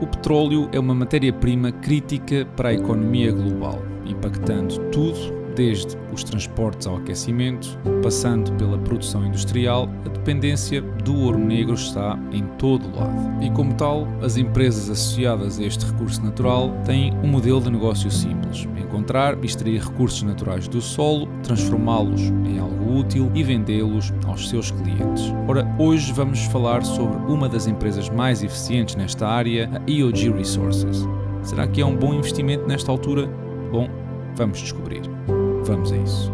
O petróleo é uma matéria-prima crítica para a economia global, impactando tudo, desde os transportes ao aquecimento, passando pela produção industrial, a dependência do ouro negro está em todo o lado. E como tal, as empresas associadas a este recurso natural têm um modelo de negócio simples: encontrar e extrair recursos naturais do solo, transformá-los em algo útil e vendê-los aos seus clientes. Ora, hoje vamos falar sobre uma das empresas mais eficientes nesta área, a EOG Resources. Será que é um bom investimento nesta altura? Bom, vamos descobrir. Vamos a isso.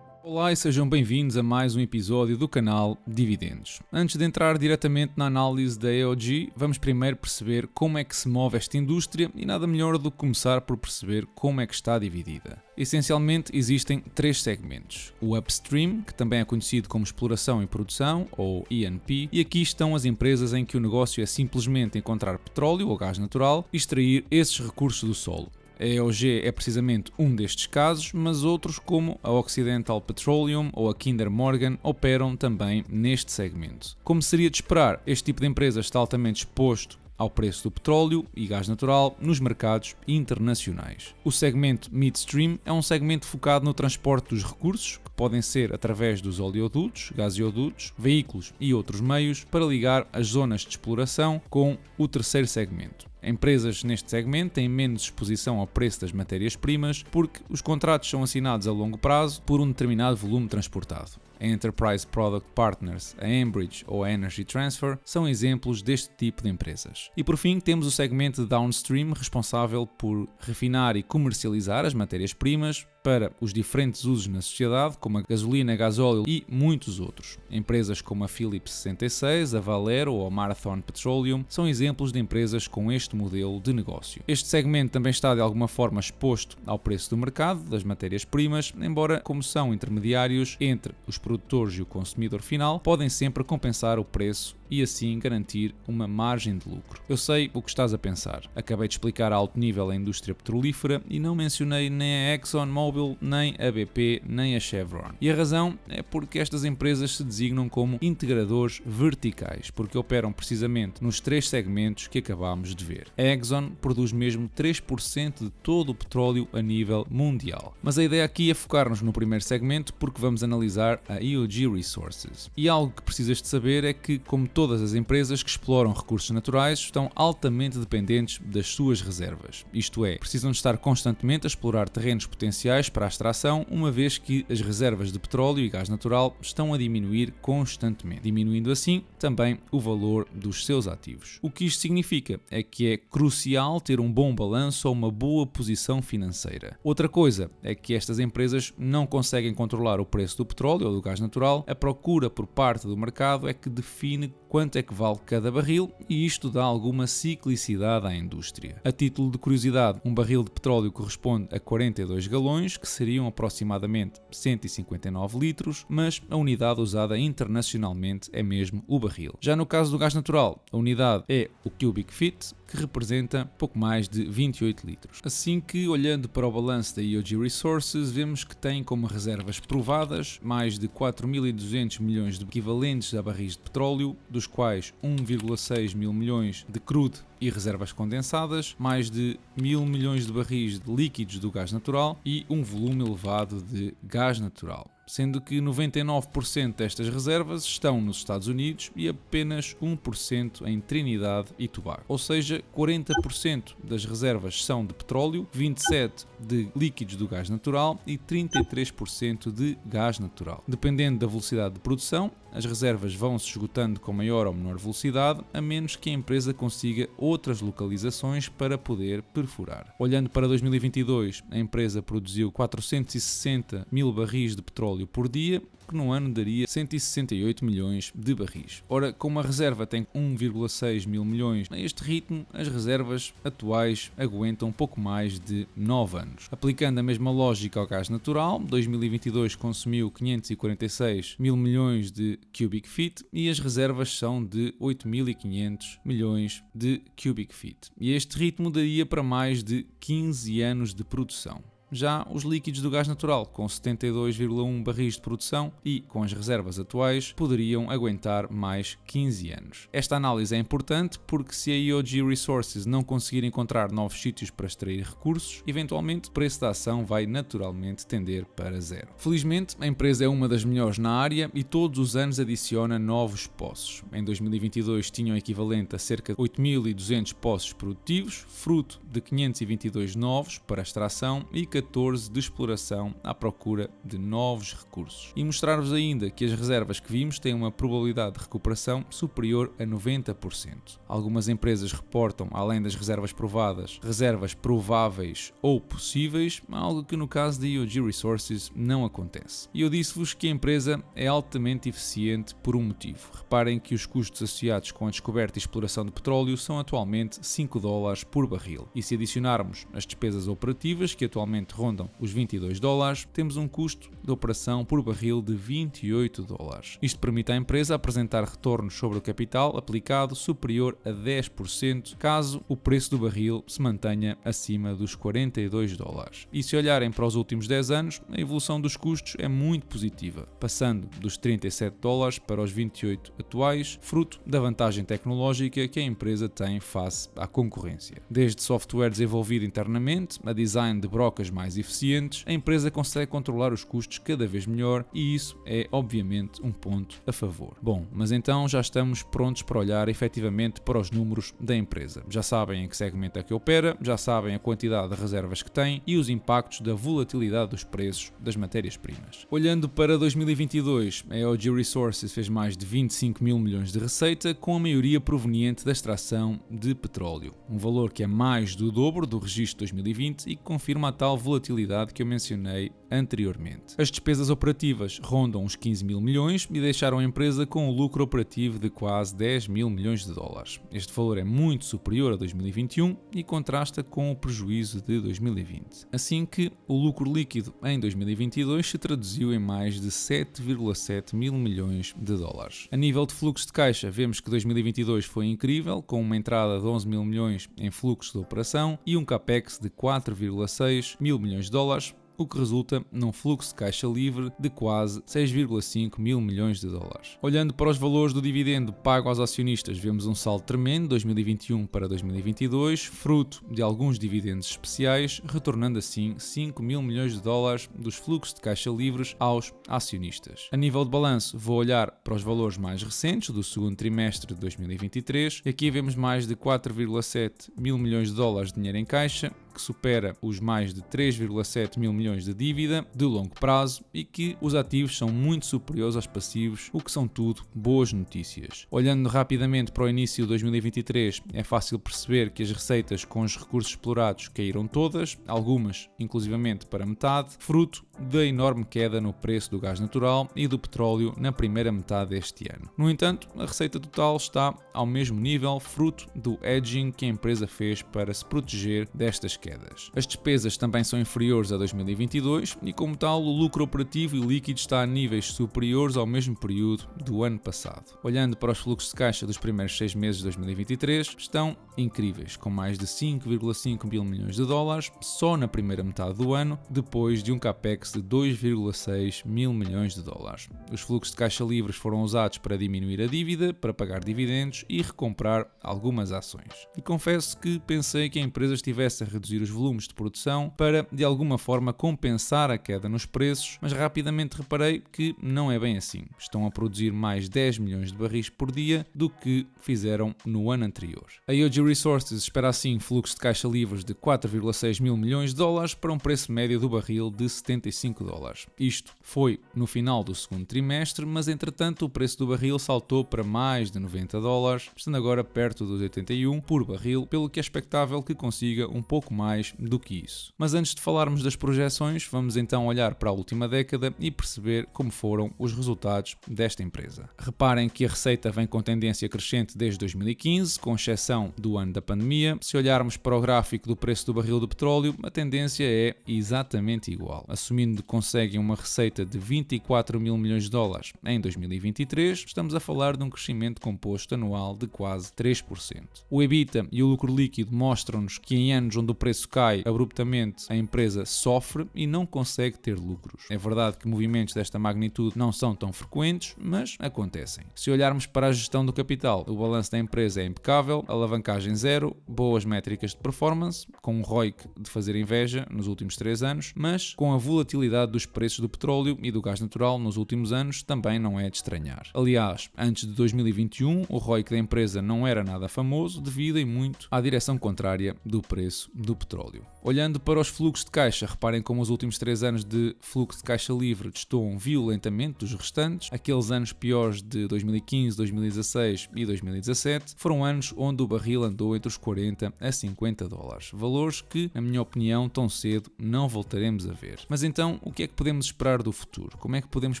Olá e sejam bem-vindos a mais um episódio do canal Dividendos. Antes de entrar diretamente na análise da EOG, vamos primeiro perceber como é que se move esta indústria e nada melhor do que começar por perceber como é que está dividida. Essencialmente existem três segmentos: o upstream, que também é conhecido como exploração e produção, ou E&P, e aqui estão as empresas em que o negócio é simplesmente encontrar petróleo ou gás natural e extrair esses recursos do solo. A EOG é precisamente um destes casos, mas outros como a Occidental Petroleum ou a Kinder Morgan operam também neste segmento. Como seria de esperar, este tipo de empresa está altamente exposto ao preço do petróleo e gás natural nos mercados internacionais. O segmento midstream é um segmento focado no transporte dos recursos, que podem ser através dos oleodutos, gasodutos, veículos e outros meios, para ligar as zonas de exploração com o terceiro segmento. Empresas neste segmento têm menos exposição ao preço das matérias-primas porque os contratos são assinados a longo prazo por um determinado volume transportado. A Enterprise Product Partners, a Enbridge ou a Energy Transfer são exemplos deste tipo de empresas. E por fim temos o segmento de downstream, responsável por refinar e comercializar as matérias-primas para os diferentes usos na sociedade, como a gasolina, gasóleo e muitos outros. Empresas como a Phillips 66, a Valero ou a Marathon Petroleum são exemplos de empresas com este modelo de negócio. Este segmento também está de alguma forma exposto ao preço do mercado das matérias-primas, embora, como são intermediários entre os produtores e o consumidor final, podem sempre compensar o preço e assim garantir uma margem de lucro. Eu sei o que estás a pensar. Acabei de explicar a alto nível a indústria petrolífera e não mencionei nem a ExxonMobil, nem a BP, nem a Chevron. E a razão é porque estas empresas se designam como integradores verticais, porque operam precisamente nos três segmentos que acabámos de ver. A Exxon produz mesmo 3% de todo o petróleo a nível mundial. Mas a ideia aqui é focar-nos no primeiro segmento, porque vamos analisar a EOG Resources. E algo que precisas de saber é que, como todas as empresas que exploram recursos naturais, estão altamente dependentes das suas reservas. Isto é, precisam de estar constantemente a explorar terrenos potenciais para a extração, uma vez que as reservas de petróleo e gás natural estão a diminuir constantemente, diminuindo assim também o valor dos seus ativos. O que isto significa é que é crucial ter um bom balanço ou uma boa posição financeira. Outra coisa é que estas empresas não conseguem controlar o preço do petróleo ou do gás natural. A procura por parte do mercado é que define quanto é que vale cada barril, e isto dá alguma ciclicidade à indústria. A título de curiosidade, um barril de petróleo corresponde a 42 galões, que seriam aproximadamente 159 litros, mas a unidade usada internacionalmente é mesmo o barril. Já no caso do gás natural, a unidade é o cubic feet, que representa pouco mais de 28 litros. Assim que, olhando para o balanço da EOG Resources, vemos que tem como reservas provadas mais de 4.200 milhões de equivalentes a barris de petróleo, dos quais 1,6 mil milhões de crude e reservas condensadas, mais de 1.000 milhões de barris de líquidos do gás natural e um volume elevado de gás natural, sendo que 99% destas reservas estão nos Estados Unidos e apenas 1% em Trinidade e Tobago. Ou seja, 40% das reservas são de petróleo, 27% de líquidos do gás natural e 33% de gás natural. Dependendo da velocidade de produção, as reservas vão se esgotando com maior ou menor velocidade, a menos que a empresa consiga outras localizações para poder perfurar. Olhando para 2022, a empresa produziu 460 mil barris de petróleo por dia que no ano daria 168 milhões de barris. Ora, como a reserva tem 1,6 mil milhões, a este ritmo as reservas atuais aguentam pouco mais de 9 anos. Aplicando a mesma lógica ao gás natural, 2022 consumiu 546 mil milhões de cubic feet e as reservas são de 8.500 milhões de cubic feet. E este ritmo daria para mais de 15 anos de produção. Já os líquidos do gás natural, com 72,1 barris de produção e com as reservas atuais, poderiam aguentar mais 15 anos. Esta análise é importante porque se a EOG Resources não conseguir encontrar novos sítios para extrair recursos, eventualmente o preço da ação vai naturalmente tender para zero. Felizmente, a empresa é uma das melhores na área e todos os anos adiciona novos poços. Em 2022 tinham equivalente a cerca de 8.200 poços produtivos, fruto de 522 novos para extração e 14 de exploração à procura de novos recursos. E mostrar-vos ainda que as reservas que vimos têm uma probabilidade de recuperação superior a 90%. Algumas empresas reportam, além das reservas provadas, reservas prováveis ou possíveis, algo que no caso da EOG Resources não acontece. E eu disse-vos que a empresa é altamente eficiente por um motivo. Reparem que os custos associados com a descoberta e exploração de petróleo são atualmente $5 por barril. E se adicionarmos as despesas operativas, que atualmente rondam os $22, temos um custo de operação por barril de $28. Isto permite à empresa apresentar retornos sobre o capital aplicado superior a 10% caso o preço do barril se mantenha acima dos $42. E se olharem para os últimos 10 anos, a evolução dos custos é muito positiva, passando dos $37 para os 28 atuais, fruto da vantagem tecnológica que a empresa tem face à concorrência. Desde software desenvolvido internamente a design de brocas mais eficientes, a empresa consegue controlar os custos cada vez melhor e isso é obviamente um ponto a favor. Bom, mas então já estamos prontos para olhar efetivamente para os números da empresa. Já sabem em que segmento é que opera, já sabem a quantidade de reservas que tem e os impactos da volatilidade dos preços das matérias-primas. Olhando para 2022, a EOG Resources fez mais de 25 mil milhões de receita, com a maioria proveniente da extração de petróleo, um valor que é mais do dobro do registro de 2020 e que confirma a tal volatilidade que eu mencionei anteriormente. As despesas operativas rondam os 15 mil milhões e deixaram a empresa com um lucro operativo de quase 10 mil milhões de dólares. Este valor é muito superior a 2021 e contrasta com o prejuízo de 2020. Assim que o lucro líquido em 2022 se traduziu em mais de 7,7 mil milhões de dólares. A nível de fluxo de caixa, vemos que 2022 foi incrível, com uma entrada de 11 mil milhões em fluxo de operação e um capex de 4,6 mil milhões de dólares, o que resulta num fluxo de caixa livre de quase 6,5 mil milhões de dólares. Olhando para os valores do dividendo pago aos acionistas, vemos um saldo tremendo de 2021 para 2022, fruto de alguns dividendos especiais, retornando assim 5 mil milhões de dólares dos fluxos de caixa livres aos acionistas. A nível de balanço, vou olhar para os valores mais recentes do segundo trimestre de 2023. Aqui vemos mais de 4,7 mil milhões de dólares de dinheiro em caixa, que supera os mais de 3,7 mil milhões de dívida de longo prazo e que os ativos são muito superiores aos passivos, o que são tudo boas notícias. Olhando rapidamente para o início de 2023, é fácil perceber que as receitas com os recursos explorados caíram todas, algumas inclusivamente para metade, fruto da enorme queda no preço do gás natural e do petróleo na primeira metade deste ano. No entanto, a receita total está ao mesmo nível, fruto do hedging que a empresa fez para se proteger destas quedas. As despesas também são inferiores a 2022 e, como tal, o lucro operativo e líquido está a níveis superiores ao mesmo período do ano passado. Olhando para os fluxos de caixa dos primeiros 6 meses de 2023, estão incríveis, com mais de 5,5 mil milhões de dólares só na primeira metade do ano, depois de um capex de 2,6 mil milhões de dólares. Os fluxos de caixa livres foram usados para diminuir a dívida, para pagar dividendos e recomprar algumas ações. E confesso que pensei que a empresa estivesse a reduzir os volumes de produção para, de alguma forma, compensar a queda nos preços, mas rapidamente reparei que não é bem assim. Estão a produzir mais 10 milhões de barris por dia do que fizeram no ano anterior. A EOG Resources espera assim fluxos de caixa livres de 4,6 mil milhões de dólares para um preço médio do barril de 75 dólares. Isto foi no final do segundo trimestre, mas entretanto o preço do barril saltou para mais de 90 dólares, estando agora perto dos 81 por barril, pelo que é expectável que consiga um pouco mais do que isso. Mas antes de falarmos das projeções, vamos então olhar para a última década e perceber como foram os resultados desta empresa. Reparem que a receita vem com tendência crescente desde 2015, com exceção do ano da pandemia. Se olharmos para o gráfico do preço do barril de petróleo, a tendência é exatamente igual. Assumindo que conseguem uma receita de 24 mil milhões de dólares em 2023, estamos a falar de um crescimento composto anual de quase 3%. O EBITDA e o lucro líquido mostram-nos que em anos onde o preço cai abruptamente, a empresa sofre e não consegue ter lucros. É verdade que movimentos desta magnitude não são tão frequentes, mas acontecem. Se olharmos para a gestão do capital, o balanço da empresa é impecável, alavancagem zero, boas métricas de performance, com um ROIC de fazer inveja nos últimos 3 anos, mas com a volatilidade dos preços do petróleo e do gás natural nos últimos anos também não é de estranhar. Aliás, antes de 2021, o ROIC da empresa não era nada famoso devido em muito à direção contrária do preço do petróleo. Olhando para os fluxos de caixa, reparem como os últimos 3 anos de fluxo de caixa livre destoam violentamente dos restantes. Aqueles anos piores de 2015, 2016 e 2017 foram anos onde o barril andou entre os 40 a 50 dólares. Valores que, na minha opinião, tão cedo não voltaremos a ver. Mas então, o que é que podemos esperar do futuro? Como é que podemos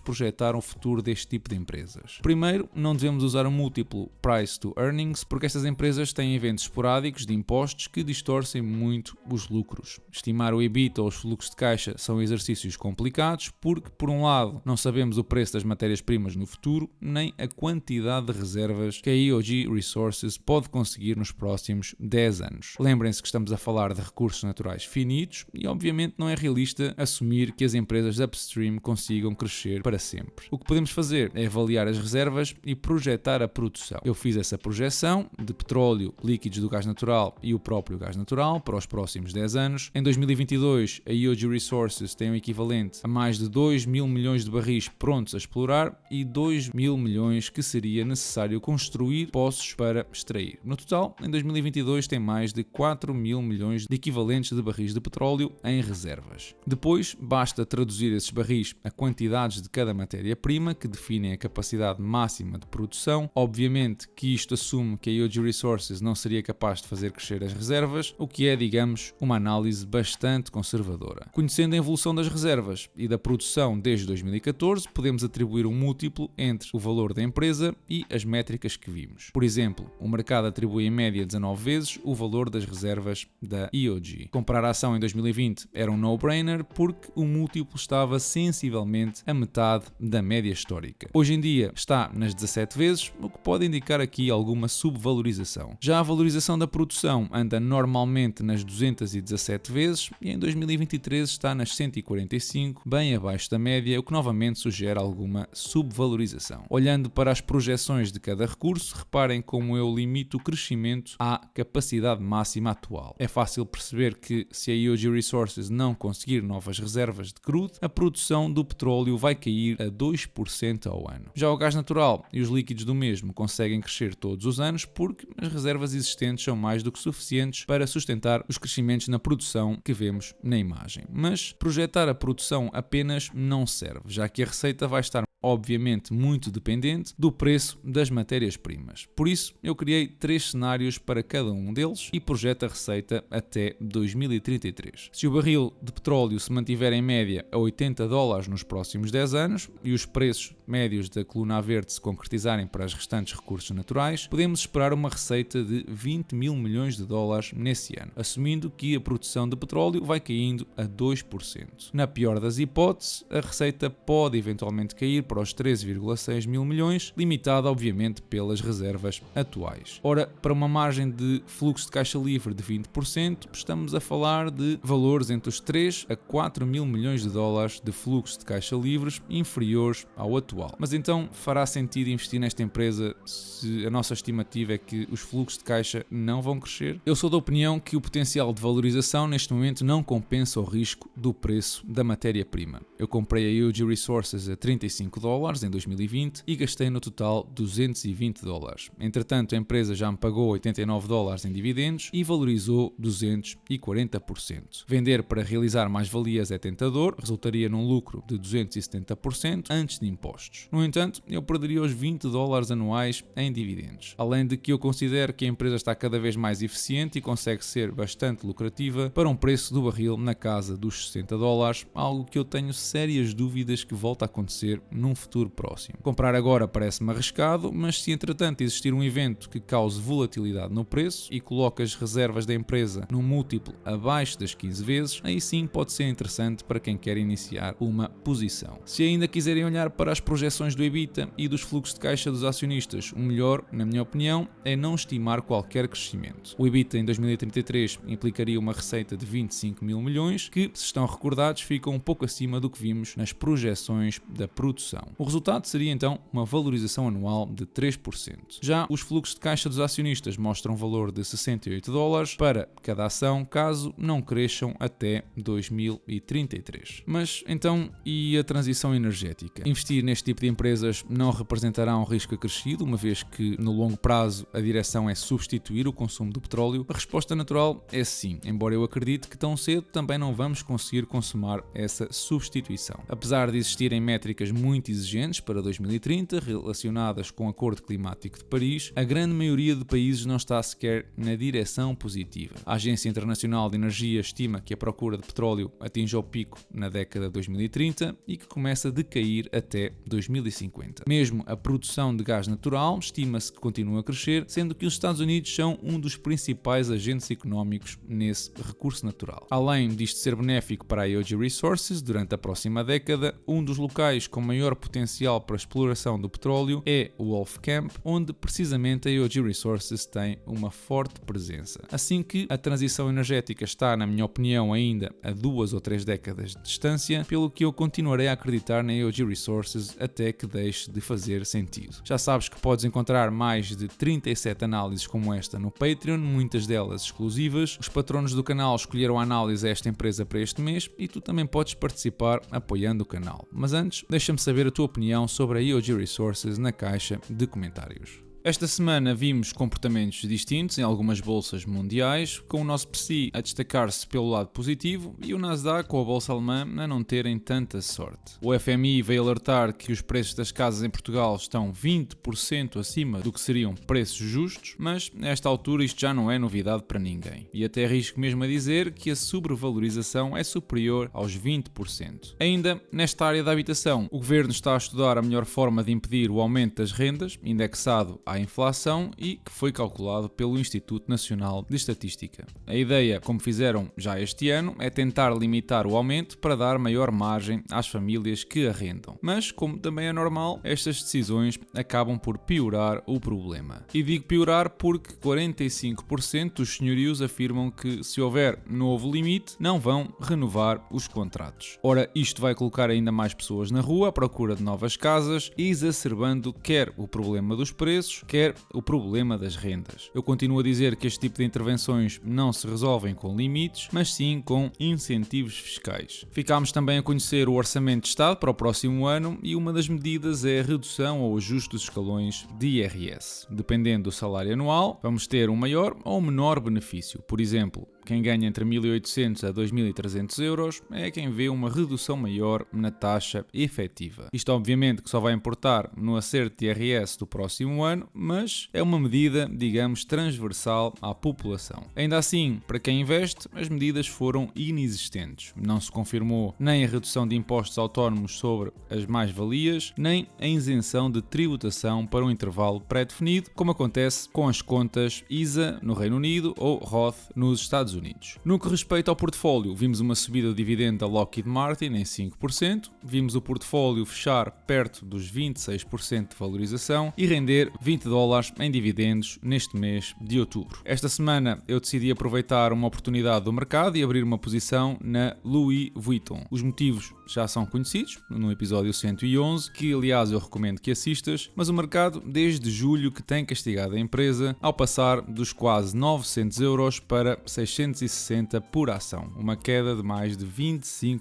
projetar um futuro deste tipo de empresas? Primeiro, não devemos usar o múltiplo Price to Earnings, porque estas empresas têm eventos esporádicos de impostos que distorcem muito os lucros. Estimar o EBITDA ou os fluxos de caixa são exercícios complicados porque, por um lado, não sabemos o preço das matérias-primas no futuro, nem a quantidade de reservas que a EOG Resources pode conseguir nos próximos 10 anos. Lembrem-se que estamos a falar de recursos naturais finitos e, obviamente, não é realista assumir que as empresas upstream consigam crescer para sempre. O que podemos fazer é avaliar as reservas e projetar a produção. Eu fiz essa projeção de petróleo, líquidos do gás natural e o próprio gás natural para os próximos 10 anos. Em 2022, a EOG Resources tem um equivalente a mais de 2 mil milhões de barris prontos a explorar e 2 mil milhões que seria necessário construir poços para extrair. No total, em 2022 tem mais de 4 mil milhões de equivalentes de barris de petróleo em reservas. Depois, basta traduzir esses barris a quantidades de cada matéria-prima que definem a capacidade máxima de produção. Obviamente que isto assume que a EOG Resources não seria capaz de fazer crescer as reservas, o que é, digamos, uma análise bastante conservadora. Conhecendo a evolução das reservas e da produção desde 2014, podemos atribuir um múltiplo entre o valor da empresa e as métricas que vimos. Por exemplo, o mercado atribui em média 19 vezes o valor das reservas da EOG. Comprar a ação em 2020 era um no-brainer porque o múltiplo estava sensivelmente a metade da média histórica. Hoje em dia está nas 17 vezes, o que pode indicar aqui alguma subvalorização. Já a valorização da produção anda normalmente nas 217 vezes e em 2023 está nas 145, bem abaixo da média, o que novamente sugere alguma subvalorização. Olhando para as projeções de cada recurso, reparem como eu limito o crescimento à capacidade máxima atual. É fácil perceber que se a EOG Resources não conseguir novas reservas de crude, a produção do petróleo vai cair a 2% ao ano. Já o gás natural e os líquidos do mesmo conseguem crescer todos os anos porque as reservas existentes são mais do que suficientes para sustentar os crescimentos na produção que vemos na imagem. Mas projetar a produção apenas não serve, já que a receita vai estar obviamente muito dependente do preço das matérias-primas. Por isso, eu criei 3 cenários para cada um deles e projeto a receita até 2033. Se o barril de petróleo se mantiver em média a 80 dólares nos próximos 10 anos e os preços médios da coluna verde se concretizarem para os restantes recursos naturais, podemos esperar uma receita de 20 mil milhões de dólares nesse ano, assumindo que a produção de petróleo vai caindo a 2%. Na pior das hipóteses, a receita pode eventualmente cair para os 13,6 mil milhões, limitada obviamente pelas reservas atuais. Ora, para uma margem de fluxo de caixa livre de 20%, estamos a falar de valores entre os 3 a 4 mil milhões de dólares de fluxo de caixa livres inferiores ao atual. Mas então fará sentido investir nesta empresa se a nossa estimativa é que os fluxos de caixa não vão crescer? Eu sou da opinião que o potencial de valorização neste momento não compensa o risco do preço da matéria-prima. Eu comprei a EOG Resources a 35 $105 em 2020 e gastei no total $220. Entretanto, a empresa já me pagou $89 em dividendos e valorizou 240%. Vender para realizar mais-valias é tentador, resultaria num lucro de 270% antes de impostos. No entanto, eu perderia os $20 anuais em dividendos. Além de que eu considero que a empresa está cada vez mais eficiente e consegue ser bastante lucrativa para um preço do barril na casa dos $60, algo que eu tenho sérias dúvidas que volte a acontecer num futuro próximo. Comprar agora parece-me arriscado, mas se entretanto existir um evento que cause volatilidade no preço e coloque as reservas da empresa num múltiplo abaixo das 15 vezes, aí sim pode ser interessante para quem quer iniciar uma posição. Se ainda quiserem olhar para as projeções do EBITDA e dos fluxos de caixa dos acionistas, o melhor, na minha opinião, é não estimar qualquer crescimento. O EBITDA em 2033 implicaria uma receita de 25 mil milhões, que, se estão recordados, ficam um pouco acima do que vimos nas projeções da produção. O resultado seria então uma valorização anual de 3%. Já os fluxos de caixa dos acionistas mostram um valor de $68 para cada ação, caso não cresçam até 2033. Mas então, e a transição energética? Investir neste tipo de empresas não representará um risco acrescido, uma vez que no longo prazo a direção é substituir o consumo do petróleo? A resposta natural é sim, embora eu acredite que tão cedo também não vamos conseguir consumar essa substituição. Apesar de existirem métricas muito exigentes para 2030 relacionadas com o Acordo Climático de Paris, a grande maioria de países não está sequer na direção positiva. A Agência Internacional de Energia estima que a procura de petróleo atinge o pico na década de 2030 e que começa a decair até 2050. Mesmo a produção de gás natural estima-se que continua a crescer, sendo que os Estados Unidos são um dos principais agentes económicos nesse recurso natural. Além disto ser benéfico para a EOG Resources, durante a próxima década, um dos locais com maior potencial para a exploração do petróleo é o Wolf Camp, onde precisamente a EOG Resources tem uma forte presença. Assim que a transição energética está, na minha opinião, ainda a 2 ou 3 décadas de distância, pelo que eu continuarei a acreditar na EOG Resources até que deixe de fazer sentido. Já sabes que podes encontrar mais de 37 análises como esta no Patreon, muitas delas exclusivas. Os patronos do canal escolheram a análise a esta empresa para este mês e tu também podes participar apoiando o canal. Mas antes, deixa-me saber a tua opinião sobre a EOG Resources na caixa de comentários. Esta semana vimos comportamentos distintos em algumas bolsas mundiais, com o nosso PSI a destacar-se pelo lado positivo e o Nasdaq ou a bolsa alemã a não terem tanta sorte. O FMI veio alertar que os preços das casas em Portugal estão 20% acima do que seriam preços justos, mas nesta altura isto já não é novidade para ninguém. E até arrisco mesmo a dizer que a sobrevalorização é superior aos 20%. Ainda nesta área da habitação, o governo está a estudar a melhor forma de impedir o aumento das rendas, indexado à inflação e que foi calculado pelo Instituto Nacional de Estatística. A ideia, como fizeram já este ano, é tentar limitar o aumento para dar maior margem às famílias que arrendam. Mas, como também é normal, estas decisões acabam por piorar o problema. E digo piorar porque 45% dos senhorios afirmam que, se houver novo limite, não vão renovar os contratos. Ora, isto vai colocar ainda mais pessoas na rua à procura de novas casas, exacerbando quer o problema dos preços, quer o problema das rendas. Eu continuo a dizer que este tipo de intervenções não se resolvem com limites, mas sim com incentivos fiscais. Ficámos também a conhecer o Orçamento de Estado para o próximo ano e uma das medidas é a redução ou ajuste dos escalões de IRS. Dependendo do salário anual, vamos ter um maior ou menor benefício. Por exemplo, quem ganha entre 1.800 a 2.300 euros é quem vê uma redução maior na taxa efetiva. Isto obviamente que só vai importar no acerto de IRS do próximo ano, mas é uma medida, digamos, transversal à população. Ainda assim, para quem investe, as medidas foram inexistentes. Não se confirmou nem a redução de impostos autónomos sobre as mais-valias, nem a isenção de tributação para um intervalo pré-definido, como acontece com as contas ISA no Reino Unido ou Roth nos Estados Unidos. No que respeita ao portfólio, vimos uma subida de dividendo da Lockheed Martin em 5%, vimos o portfólio fechar perto dos 26% de valorização e render $20 em dividendos neste mês de outubro. Esta semana eu decidi aproveitar uma oportunidade do mercado e abrir uma posição na Louis Vuitton. Os motivos já são conhecidos no episódio 111, que aliás eu recomendo que assistas, mas o mercado desde julho que tem castigado a empresa ao passar dos quase 900 euros para 600 460 por ação, uma queda de mais de 25%.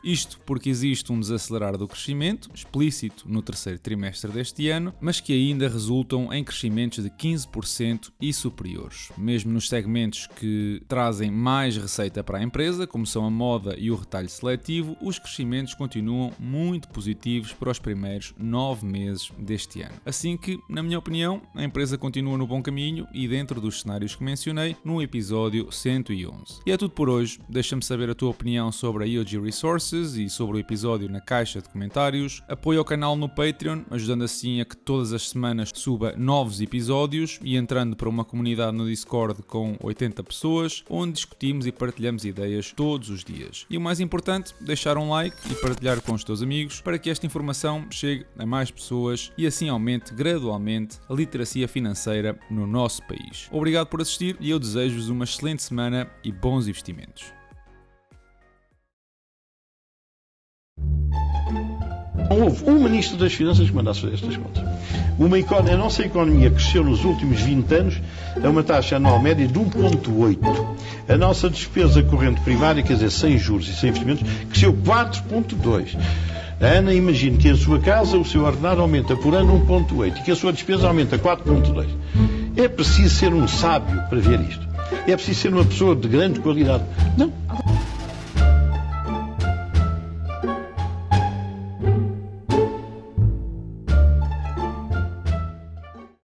Isto porque existe um desacelerar do crescimento, explícito no terceiro trimestre deste ano, mas que ainda resultam em crescimentos de 15% e superiores. Mesmo nos segmentos que trazem mais receita para a empresa, como são a moda e o retalho seletivo, os crescimentos continuam muito positivos para os primeiros 9 meses deste ano. Assim que, na minha opinião, a empresa continua no bom caminho e dentro dos cenários que mencionei no episódio 111. E é tudo por hoje. Deixa-me saber a tua opinião sobre a EOG Resources e sobre o episódio na caixa de comentários. Apoia o canal no Patreon, ajudando assim a que todas as semanas suba novos episódios e entrando para uma comunidade no Discord com 80 pessoas, onde discutimos e partilhamos ideias todos os dias. E o mais importante, deixar um like e partilhar com os teus amigos para que esta informação chegue a mais pessoas e assim aumente gradualmente a literacia financeira no nosso país. Obrigado por assistir e eu desejo-vos uma excelente semana e bons investimentos. Não houve um ministro das Finanças que mandasse fazer estas contas. A nossa economia cresceu nos últimos 20 anos a uma taxa anual média de 1,8. A nossa despesa corrente primária, quer dizer, sem juros e sem investimentos, cresceu 4,2. A Ana imagine que em sua casa o seu ordenado aumenta por ano 1,8 e que a sua despesa aumenta 4,2. É preciso ser um sábio para ver isto. É preciso ser uma pessoa de grande qualidade. Não.